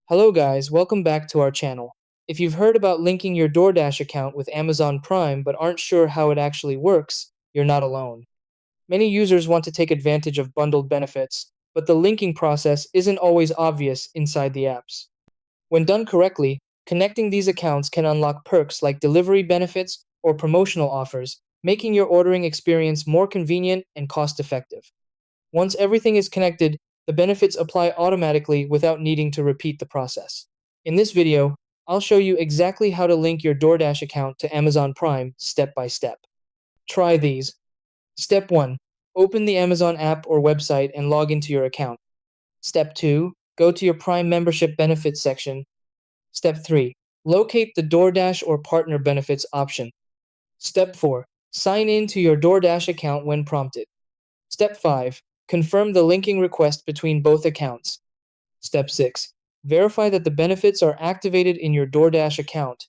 Hello guys, welcome back to our channel. If you've heard about linking your DoorDash account with Amazon Prime but aren't sure how it actually works, you're not alone. Many users want to take advantage of bundled benefits, but the linking process isn't always obvious inside the apps. When done correctly, connecting these accounts can unlock perks like delivery benefits or promotional offers, making your ordering experience more convenient and cost-effective. Once everything is connected, the benefits apply automatically without needing to repeat the process. In this video, I'll show you exactly how to link your DoorDash account to Amazon Prime step by step. Try these. Step 1. Open the Amazon app or website and log into your account. Step 2. Go to your Prime membership benefits section. Step 3. Locate the DoorDash or partner benefits option. Step 4. Sign in to your DoorDash account when prompted. Step 5. Confirm the linking request between both accounts. Step 6. Verify that the benefits are activated in your DoorDash account.